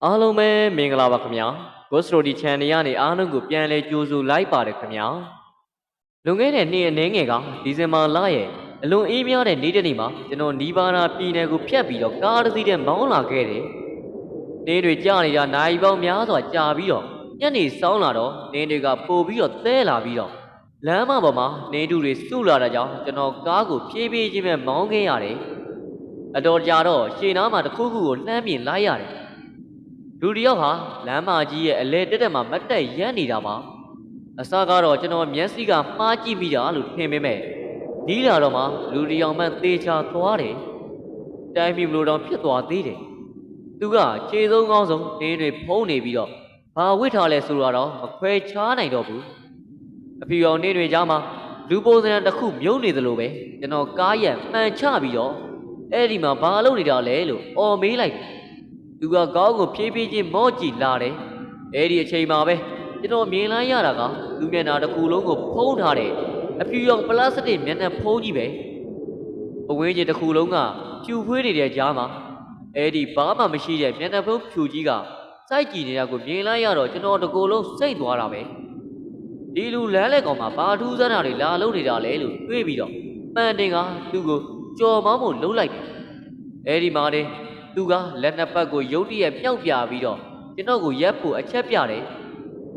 အားလုံးပဲမင်္ဂလာပါခင်ဗျာ Ghost Story Channel ကနေအားလုံးကိုပြန်လဲကြိုဆိုလိုက်ပါတယ်ခင်ဗျာလွန်ခဲ့တဲ့နေ့အနည်းငယ်ကဒီဇင်ဘာလရဲ့အလွန်အေးမြတဲ့နေ့တစ်နေ့မှာကျွန်တော်နီးပါးနာပြည်နယ်ကိုဖျက်ပြီးတော့ကားတစ်စီးနဲ့မောင်းလာခဲ့တယ်တင်းတွေကြာနေတာနိုင်ပေါင်းများစွာကြာပြီးတော့ညနေစောင်းလာတော့တင်းတွေကပို့ပြီးတော့သဲလာပြီးတော့လမ်းမပေါ်မှာနေတူတွေစုလာတာကြောင့်ကျွန်တော်ကားကိုဖြည်းဖြည်းချင်းပဲမောင်းခဲ့ရတယ်အတော်ကြာတော့ရှေ့နားမှာတစ်ခုခုကိုလှမ်းပြင်လိုက်ရတယ်လူတယောက်ဟာလမ်းမကြီးရဲ့အလဲတက်တက်မှာမတ်တက်ရမ်းနေတာပါအစကတော့ကျွန်တော်မျက်စိကမှားကြည့်မိတာလို့ထင်ပေမဲ့ဒီလာတော့မှလူတယောက်မှသေချာသွားတယ်တိုင်းပြီမလို့တော့ဖြစ်သွားသေးတယ်သူကခြေဆုံးကောင်းဆုံးတင်းတွေဖုံးနေပြီးတော့ဘာဝစ်ထားလဲဆိုတော့မခွဲခြားနိုင်တော့ဘူးအဖြူရောင်တင်းတွေကြားမှာလူပုံစံတစ်ခုမြုပ်နေသလိုပဲကျွန်တော်ကားရံမှန်ချပြီးတော့အဲ့ဒီမှာဘာလုပ်နေတာလဲလို့အော်မေးလိုက်သူကကောင်းကိုဖြည်းဖြည်းချင်းမော့ကြည့်လာတယ်။အဲ့ဒီအချိန်မှာပဲကျွန်တော်မြင်လိုက်ရတာကလူမျက်နှာတစ်ခုလုံးကိုဖုံးထားတယ်။အဖြူရောင်ပလတ်စတစ်မျက်နှာဖုံးကြီးပဲ။အဝင်းကြီးတစ်ခုလုံးကဖြူဖွေးနေတဲ့ကြားမှာအဲ့ဒီဘာမှမရှိတဲ့မျက်နှာဖုံးဖြူကြီးကစိုက်ကြည့်နေတာကိုမြင်လိုက်ရတော့ကျွန်တော်တကူလုံးစိတ်သွားတာပဲ။ဒီလူလမ်းလက်ကောင်မှာဘာထူးဆန်းတာတွေလာလုပ်နေတာလဲလို့တွေးပြီးတော့မှန်တင်ကသူ့ကိုကြော်မောင်းဖို့လှုပ်လိုက်တယ်။အဲ့ဒီမှာတည်းသူကလက်နှစ်ပတ်ကိုရုတ်တရက်မြောက်ပြပြီးတော့ကျွန်တော်ကိုရက်ဖို့အချက်ပြတယ်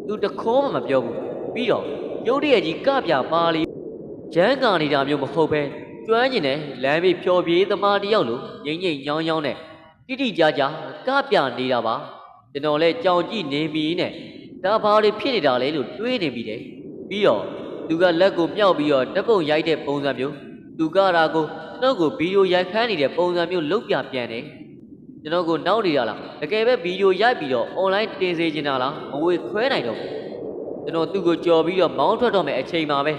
သူတခေါမှမပြောဘူးပြီးတော့ရုတ်တရက်ကြီးကပြပါလီရမ်းကာနေတာမျိုးမဟုတ်ပဲကျွမ်းကျင်တဲ့လမ်းပြေဖြော်ပြေးသမားတယောက်လိုငိမ့်ငိမ့်ညောင်းညောင်းနဲ့တိတိကျကျကပြနေတာပါကျွန်တော်လည်းကြောင်ကြည့်နေပြီနဲ့ဒါဘာတွေဖြစ်နေတာလဲလို့တွေးနေပြီတယ်ပြီးတော့သူကလက်ကိုမြောက်ပြီးတော့ဓပုံရိုက်တဲ့ပုံစံမျိုးသူကရာကိုကျွန်တော်ကိုဗီဒီယိုရိုက်ခန်းနေတဲ့ပုံစံမျိုးလုပ်ပြပြန်တယ်ကျွန်တော်ကိုနောက်နေတာလားတကယ်ပဲဗီဒီယိုရိုက်ပြီးတော့ online တင်စေချင်တာလားမဝေခွဲနိုင်တော့ဘူးကျွန်တော်သူ့ကိုကြော်ပြီးတော့မောင်းထွက်တော့မယ်အချိန်မှာပဲ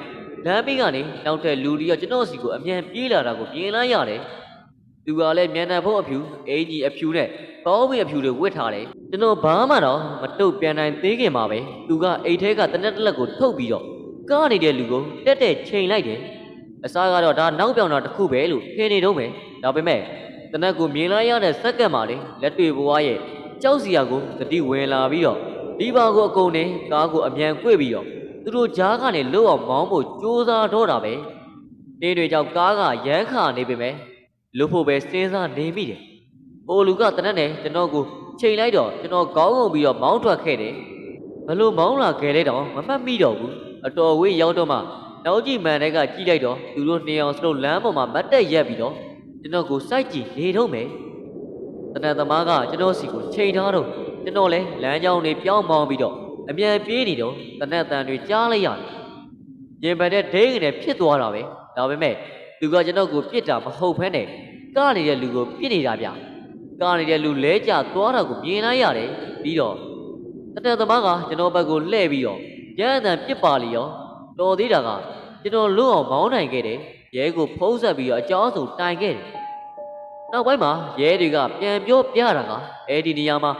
လမ်းဘေးကနေနောက်ထပ်လူတွေကျွန်တော်စီကိုအမြန်ပြေးလာတာကိုမြင်လိုက်ရတယ်သူကလည်းမျက်နှာဖုံးအဖြူအင်ကြီးအဖြူနဲ့ပေါင်းပြီးအဖြူတွေဝတ်ထားတယ်ကျွန်တော်ဘာမှတော့မတုတ်ပြန်နိုင်သေးခင်မှာပဲသူကအိတ်ထဲကတနက်တစ်လက်ကိုထုတ်ပြီးတော့ကားနေတဲ့လူကိုတက်တက်ချိန်လိုက်တယ်အစားကတော့ဒါနောက်ပြောင်တာတစ်ခုပဲလို့ထင်နေတော့မယ်ဒါပေမဲ့တနက်ကိုမြင်လိုက်ရတဲ့စက္ကန့်မှာလေလက်တွေ့ဘဝရဲ့ကြောက်စရာကိုသတိဝင်လာပြီးတော့ဒီပါကိုအကုန်နဲ့ကားကိုအမြန်ကွေ့ပြီးတော့သူတို့ကြားကနေလွတ်အောင်မောင်းဖို့ကြိုးစားတော့တာပဲတင်းတွေကြောင့်ကားကရမ်းခါနေပေမဲ့လွတ်ဖို့ပဲစဉ်းစားနေမိတယ်။အိုလူကတနက်နဲ့ကျွန်တော်ကိုချိန်လိုက်တော့ကျွန်တော်ခေါင်းငုံပြီးတော့မောင်းထွက်ခဲ့တယ်။ဘလို့မောင်းလာခဲ့တဲ့တော့မမှတ်မိတော့ဘူး။အတော်ဝေးရောက်တော့မှနောက်ကြည့်မှန်တဲ့ကကြည့်လိုက်တော့သူတို့နှစ်ယောက်စလုံးလမ်းပေါ်မှာမတ်တက်ရက်ပြီးတော့ကျွန်တော်ကိုစိုက်ကြည့်နေတော့မယ်တနက်သမားကကျွန်တော်စီကိုချိန်ထားတော့ကျွန်တော်လည်းလမ်းကြောင်းတွေပြောင်းပေါင်းပြီးတော့အမြန်ပြေးနေတော့တနက်တန်တွေကြားလိုက်ရတယ်ရင်ပန်တဲ့ဒိန်းနဲ့ဖြစ်သွားတာပဲဒါပေမဲ့သူကကျွန်တော်ကိုပြစ်တာမဟုတ်ဘဲနဲ့ကနေတဲ့လူကိုပြစ်နေတာဗျကနေတဲ့လူလဲကျသွားတာကိုမြင်လိုက်ရတယ်ပြီးတော့တနက်သမားကကျွန်တော်ဘက်ကိုလှည့်ပြီးတော့ရမ်းအတန်ပြစ်ပါလီရောတော်သေးတာကကျွန်တော်လွတ်အောင်မောင်းနိုင်ခဲ့တယ်ရဲကိုဖုံးဆက်ပြီးတော့အကြောင်းစုံတိုင်ခဲ့တယ်။နောက်ပိုင်းမှာရဲတွေကပြန်ပြောပြတာကအဲ့ဒီနေရာမှာ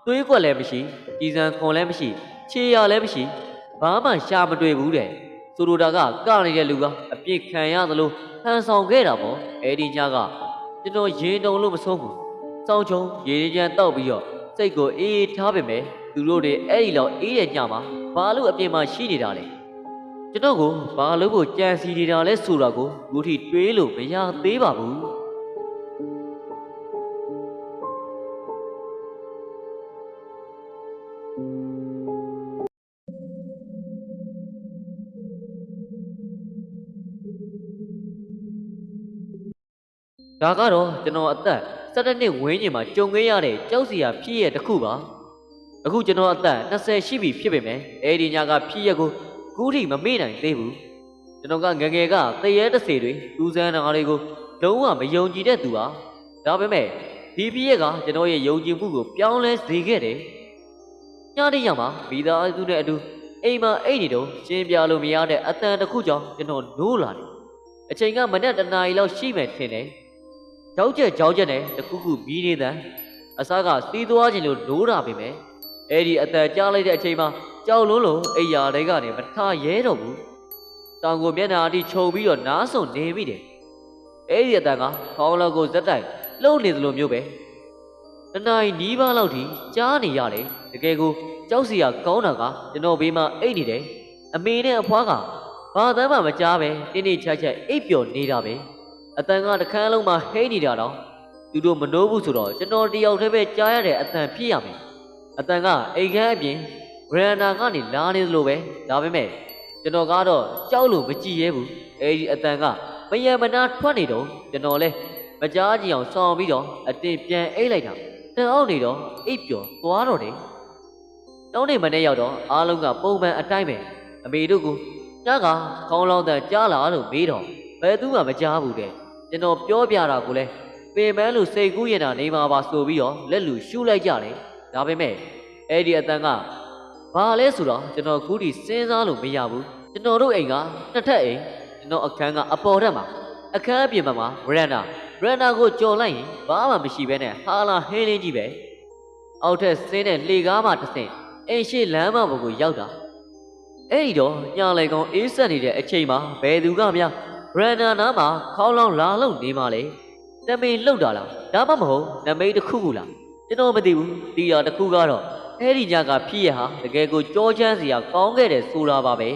သွေးကွက်လည်းမရှိကြီးစံခွန်လည်းမရှိခြေရလည်းမရှိဘာမှရှာမတွေ့ဘူးတဲ့။ဆိုလိုတာကနေတဲ့လူကအပြစ်ခံရသလိုဟန်ဆောင်ခဲ့တာပေါ့အဲ့ဒီညကကျွန်တော်ရင်တုံလို့မဆုံးဘူး။စောင်းချုံရေချမ်းတောက်ပြီးတော့စိတ်ကိုအေးထားပေမဲ့သူတို့တွေအဲ့ဒီလောက်အေးတဲ့ညမှာဘာလို့အပြင်မှာရှိနေတာလဲ။ကျွန်တော်ကိုဘာလို့ဖို့ကြံစီနေတာလဲဆိုတာကိုအခုထိတွေးလို့မရသေးပါဘူးဒါကတော့ကျွန်တော်အသက်17နှစ်ဝန်းကျင်မှာကြုံခဲ့ရတဲ့ကြောက်စရာဖြစ်ရတစ်ခုပါအခုကျွန်တော်အသက်20ရှိပြီဖြစ်ပေမဲ့အဲ့ဒီညကဖြစ်ရကိုအခုထိမမေ့နိုင်သေးဘူးကျွန်တော်ကငငယ်ကတရေတစေတွေသူစမ်းတာတွေကိုလုံးဝမယုံကြည်တဲ့သူပါဒါပေမဲ့ဒီပြည့်ရကကျွန်တော်ရဲ့ယုံကြည်မှုကိုပြောင်းလဲစေခဲ့တယ်ညတိရမှာမိသားစုနဲ့အတူအိမ်မှာအိတ်နေတော့ရှင်းပြလို့မရတဲ့အတန်တစ်ခုကြောင့်ကျွန်တော်နိုးလာတယ်အချိန်ကမနက်တနာရီလောက်ရှိမယ်ထင်တယ်ကြောက်ချက်နဲ့တခုခုပြီးနေတဲ့အစားကစီးသွားခြင်းလို့နိုးတာပဲမယ်အဲ့ဒီအတန်ကြားလိုက်တဲ့အချိန်မှာကြောက်လို့အိယာတွေကနေမထားရဲတော့ဘူးတောင်ကိုမျက်နှာအထိခြုံပြီးတော့နားဆုံနေမိတယ်အဲ့ဒီအတန်ကခေါင်းလောက်ကိုဇက်တိုက်လှုပ်နေသလိုမျိုးပဲတ နိုင်နီးပါးလောက်ထိကြားနေရတယ်တကယ်ကိုကြောက်စရာကောင်းတာကကျွန်တော်ဘေးမှာအိတ်နေတယ်အမေနဲ့အဖွားကဘာသမ်းမှမကြားပဲတင်းနေချက်အိပ်ပျော်နေတာပဲအတန်ကတခန်းလုံးမှာဟိန်းနေတာတော့သူတို့မနှိုးဘူးဆိုတော့ကျွန်တော်တယောက်တည်းပဲကြားရတဲ့အတန်ဖြစ်ရမယ်အတန်ကအိမ်ခန်းအပြင်ဗရန်ဒါကနေလာနေသလိုပဲဒါပေမဲ့ကျွန်တော်ကတော့ကြောက်လို့မကြည့်ရဲဘူးအဲဒီအတန်ကမယံမနာထွက်နေတော့ကျွန်တော်လဲမကြားကြည့်အောင်စောင့်ပြီးတော့အတင်းပြန်အိတ်လိုက်တာတန်အောင်နေတော့အိပ်ပျော်သွားတော့တယ်တောင်းနေမနဲ့ရောက်တော့အားလုံးကပုံမှန်အတိုင်းပဲအမေတို့ကညကခေါင်းလောင်းတန်ကြားလာလို့မေးတော့ဘယ်သူမှမကြားဘူးတဲ့ကျွန်တော်ပြောပြတာကိုလဲပင်ပန်းလို့စိတ်ကူးရင်တာနေမှာပါဆိုပြီးတော့လက်လူရှူလိုက်ကြတယ်ဒါပေမဲ့အဲ့ဒီအတန်ကဘာလဲဆိုတော့ကျွန်တော်ခုထိစဉ်းစားလို့မရဘူးကျွန်တော်တို့အိမ်ကနှစ်ထပ်အိမ်ကျွန်တော်အခန်းကအပေါ်ထက်မှာအခန်းအပြင်မှာဗရန်ဒါကိုကြော်လိုက်ရင်ဘာမှမရှိဘဲနဲ့ဟာလာဟင်းလေးကြီးပဲအောက်ထက်ဆင်းတဲ့လေကားမှတစ်ဆင့်အိမ်ရှိလမ်းမပေါ်ကိုရောက်တာအဲ့ဒီတော့ညလိုက်ကောင်အေးဆက်နေတဲ့အချိန်မှာဘယ်သူကများဗရန်ဒါနားမှာခေါင်းလောင်းလာလို့နေမှလေနမိတ်လှုပ်တာလားဒါမှမဟုတ်နမိတ်တစ်ခုခုလားကျွန်တော်မသိဘူးတီးရတစ်ခုကတော့အဲ့ဒီညကဖြစ်ရဟာတကယ်ကိုကြောချမ်းစရာကောင်းခဲ့တယ်ဆိုတာပါပဲ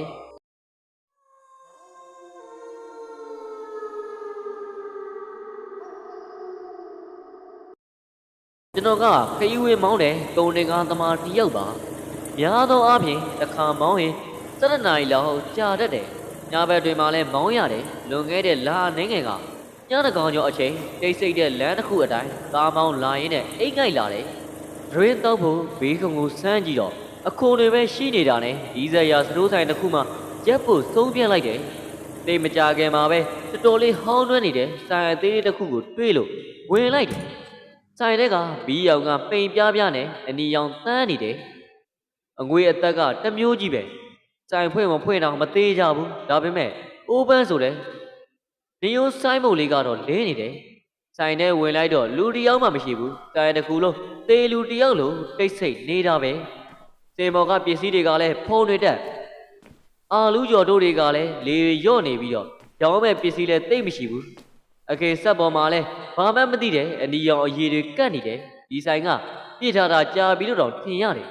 ကျွန်တော်ကခရီးဝေးမောင်းတယ်ကုန်တင်ကားသမားတယောက်ပါများသောအားဖြင့်တစ်ခါမောင်းရင်7 နာရီလောက်ကြာတတ်တယ်ညဘက်တွင်မှလည်းမောင်းရတယ်လွန်ခဲ့တဲ့လအနေငယ်ကညတကောင်ကျော်အချိန်တိတ်ဆိတ်တဲ့လမ်းတစ်ခုအတိုင်းကားမောင်းလာရင်းနဲ့အိတ်ငိုက်လာတယ်ရင်းတော့ဖို့ဘေးကုံကိုစမ်းကြည့်တော့အခိုတွေပဲရှိနေတာနဲ့ဒီဇယ်ယာစတိုးဆိုင်တစ်ခုမှရက်ဖို့ဆုံးပြလိုက်တယ်တိတ်မကြခင်မှာပဲတော်တော်လေးဟောင်းနှွမ်းနေတဲ့ဆိုင်အသေးလေးတစ်ခုကိုတွေ့လို့ဝင်လိုက်တယ်ဆိုင်တဲ့ကဘီးရောင်ကပိန်ပြားပြားနဲ့အနီရောင်တန်းနေတယ်အငွေအသက်ကတမျိုးကြီးပဲဆိုင်ဖွင့်မဖွင့်တော့မသေးကြဘူးဒါပေမဲ့အိုးပန်းဆိုတဲ့နေရိုးဆိုင်မုတ်လေးကတော့လင်းနေတယ်ဆိုင်ထဲဝင်လိုက်တော့လူတယောက်မှမရှိဘူးဆိုင်တစ်ခုလုံးသေလူတယောက်လိုတိတ်ဆိတ်နေတာပဲစင်ပေါ်ကပစ္စည်းတွေကလည်းဖုံးတွေတက်အာလူကျော်တို့တွေကလည်းလေရော့နေပြီးတော့ရောင်းမဲ့ပစ္စည်းလည်းသိမ့်မရှိဘူးအခင်ဆက်ပေါ်မှာလဲဘာမှမသိတဲ့အနီရောင်အရည်တွေကတ်နေတယ်ဒီဆိုင်ကပြစ်ထားတာကြာပြီးတော့ထင်ရတယ်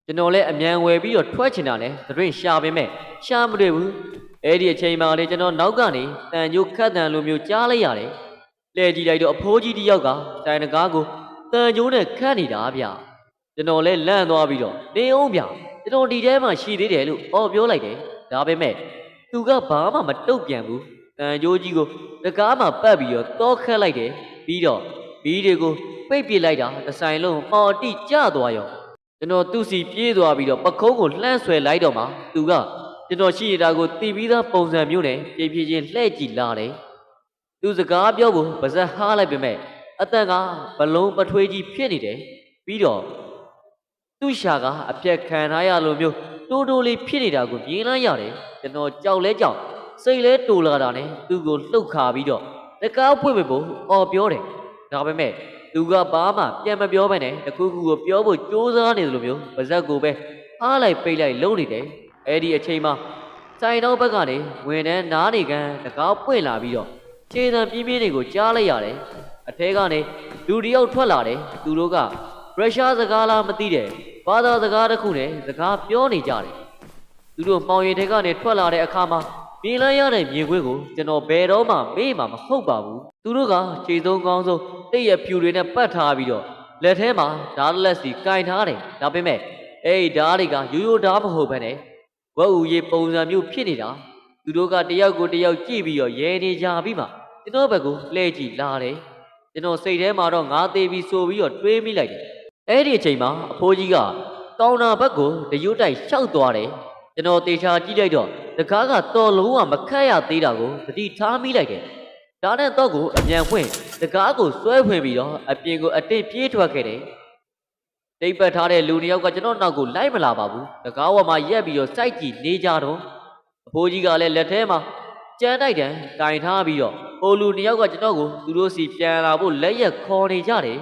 ကျွန်တော်လည်းအမြန်ဝယ်ပြီးတော့ထွက်ချင်တာလဲသရင်ရှာပေမဲ့ရှာမတွေ့ဘူးအဲ့ဒီအချိန်မှာလေကျွန်တော်နောက်ကနေတန်ကြိုးခတ်တန်လိုမျိုးကြားလိုက်ရတယ်လဲကြည့်လိုက်တော့အဖိုးကြီးတယောက်ကဆိုင်တကားကိုတန်ကြိုးနဲ့ခတ်နေတာဗျကျွန်တော်လည်းလန့်သွားပြီးတော့နေအောင်ဗျကျွန်တော်ဒီထဲမှာရှိသေးတယ်လို့ပြောလိုက်တယ်ဒါပေမဲ့သူကဘာမှမတုတ်ပြန်ဘူးတန်ကြိုးကြီးကိုတကားမှာပတ်ပြီးတော့တောခတ်လိုက်တယ်ပြီးတော့ဘီးတွေကိုပိတ်ပစ်လိုက်တာတစ်ဆိုင်လုံးဟော်တိကျသွားရောကျွန်တော်သူ့စီပြေးသွားပြီးတော့ပခုံးကိုလှမ်းဆွဲလိုက်တော့မှသူကကျွန်တော်ရှိနေတာကိုတီးပြီးသားပုံစံမျိုးနဲ့ပြေးပြေးချင်းလှည့်ကြည့်လာတယ်သူစကားပြောဖို့ပါဇက်ဟားလိုက်ပေမဲ့အတန်ကဘလုံးပထွေးကြီးဖြစ်နေတယ်ပြီးတော့သူ့ရှာကအပြက်ခံထားရလိုမျိုးတိုးတိုးလေးဖြစ်နေတာကိုမြင်လိုက်ရတယ်ကျွန်တော်ကြောက်လဲကြောက်စိတ်လဲတူလာတာနဲ့သူ့ကိုလှုပ်ခါပြီးတော့တကားဖွင့်ဖို့ပြောတယ်ဒါပေမဲ့သူကဘာမှပြန်မပြောဘဲနဲ့တခုခုကိုပြောဖို့ကြိုးစားနေတယ်လို့မျိုးပါဇက်ကိုပဲအားလိုက်ပိတ်လိုက်လုံးနေတယ်အဲ့ဒီအချိန်မှာဆိုင်တော့ဘက်ကနေဝင်တဲ့နားနေကန်တကားပွင့်လာပြီးတော့ခြေတံပြင်းပြင်းတွေကိုကြားလိုက်ရတယ်အထဲကနေလူတယောက်ထွက်လာတယ်သူတို့ကရုရှားစကားလားမသိတဲ့ဘာသာစကားတစ်ခုနဲ့စကားပြောနေကြတယ်သူတို့မှောင်ရည်ထဲကနေထွက်လာတဲ့အခါမှာမြင်လိုက်ရတဲ့မြင်ကွင်းကိုကျွန်တော်ဘယ်တော့မှမေ့မှာမဟုတ်ပါဘူးသူတို့ကခြေဆုံးကောင်းဆုံးတိတ်ရဖြူတွေနဲ့ပတ်ထားပြီးတော့လက်ထဲမှာဓာတ်လက်စီကင်ထားတယ်ဒါပေမဲ့အဲ့ဒီဓာတ်တွေကရိုးရိုးဓာတ်မဟုတ်ဘဲနဲ့ဝက်ဥရေးပုံစံမျိုးဖြစ်နေတာသူတို့ကတယောက်ကိုတယောက်ကြည့်ပြီးတော့ရဲနေကြပြီးမှကျွန်တော်ဘက်ကိုလှည့်ကြည့်လာတယ်ကျွန်တော်စိတ်ထဲမှာတော့ငါသေးပြီးဆိုပြီးတော့တွေးမိလိုက်တယ်အဲ့ဒီအချိန်မှာအဖိုးကြီးကကောင်းတာဘက်ကိုတရွတ်တိုက်ရှောက်သွားတယ်ကျွန်တော်တေချာကြည့်လိုက်တော့တကားကတော်လုံးဝမခတ်ရသေးတာကိုသတိထားမိလိုက်တယ်ဒါနဲ့တော့ကိုအမြန်ဖွင့်တကားကိုဆွဲဖွင့်ပြီးတော့အပြင်ကိုအတင်းပြေးထွက်ခဲ့တယ်တိတ်ပတ်ထားတဲ့လူတစ်ယောက်ကကျွန်တော်နောက်ကိုလိုက်မလာပါဘူးတကားဝမှာရက်ပြီးတော့စိုက်ကြည့်နေကြတော့အဖိုးကြီးကလည်းလက်ထဲမှာကြမ်းတိုက်တယ်ကင်ထားပြီးတော့ဟိုလူတစ်ယောက်ကကျွန်တော်ကိုသူတို့စီပြန်လာဖို့လက်ရက်ခေါ်နေကြတယ်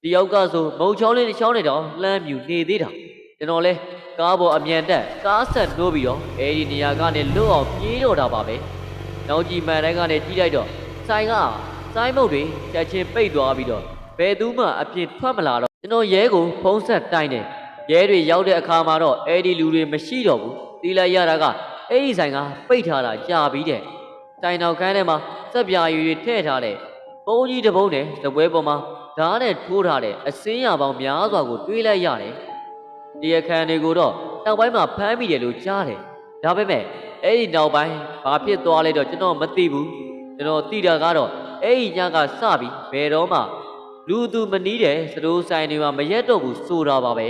တယောက်ကဆိုမုံချောင်းလေးတစ်ချောင်းနဲ့တော့လှမ်းမြူနေသေးတာကျွန်တော်လဲကားပေါ်အမြန်တက်ကားဆက်နှိုးပြီးတော့အဲဒီနေရာကနေလွတ်အောင်ပြေးတော့တာပါပဲနောက်ကြီးမှန်တိုင်းကနေကြီးလိုက်တော့ဆိုင်ကစိုင်းမုတ်တွေချက်ချင်းပိတ်သွားပြီးတော့ ဘယ်သူမှအပြင်ထွက်မလာတော့ကျွန်တော်ရဲကိုဖုံးဆက်တိုင်းတယ်ရဲတွေရောက်တဲ့အခါမှာတော့အဲ့ဒီလူတွေမရှိတော့ဘူးတီးလိုက်ရတာကအဲ့ဒီဆိုင်ကပိတ်ထားတာကြာပြီးတဲ့တိုင်နောက်ခန်းထဲမှာစက်ပြာရည်တွေထည့်ထားတဲ့ပုံးကြီးတစ်ပုံးနဲ့စပွဲပေါ်မှာဓာတ်နဲ့ထိုးထားတဲ့အစင်းရပေါင်းများစွာကိုတွေးလိုက်ရတယ်တရားခံတွေကိုတော့နောက်ပိုင်းမှာဖမ်းမိတယ်လို့ကြားတယ်ဒါပေမဲ့အဲ့ဒီနောက်ပိုင်းဘာဖြစ်သွားလဲတော့ကျွန်တော်မသိဘူးကျွန်တော်သိတာကတော့အဲ့ဒီညကစပြီးဘယ်တော့မှလူသူမနီးတဲ့စတိုးဆိုင်တွေမှာမရက်တော့ဘူးဆိုတာပါပဲ